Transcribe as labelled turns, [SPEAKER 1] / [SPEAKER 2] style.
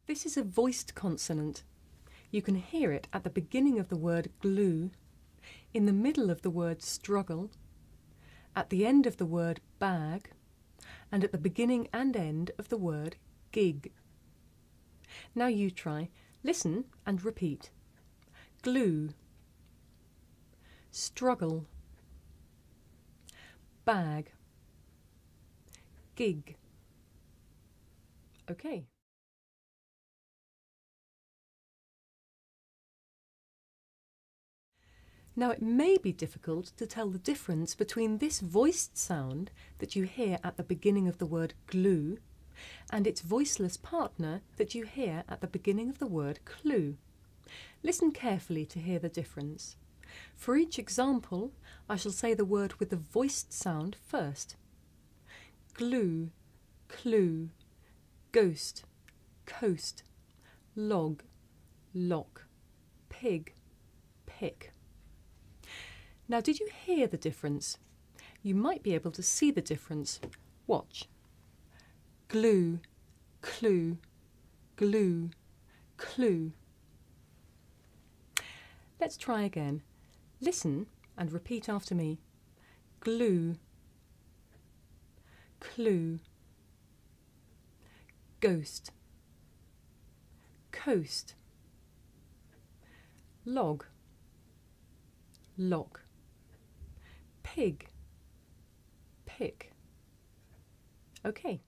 [SPEAKER 1] This is a voiced consonant. You can hear it at the beginning of the word glue, in the middle of the word struggle, at the end of the word bag, and at the beginning and end of the word gig. Now you try. Listen and repeat. Glue, struggle, bag, gig. Okay. Now it may be difficult to tell the difference between this voiced sound that you hear at the beginning of the word glue and its voiceless partner that you hear at the beginning of the word clue. Listen carefully to hear the difference. For each example, I shall say the word with the voiced sound first. Glue, clue, ghost, coast, log, lock, pig, pick. Now, did you hear the difference? You might be able to see the difference. Watch. Glue, clue, glue, clue. Let's try again. Listen and repeat after me. Glue, clue, ghost, coast, log, lock, pig, pick. Okay.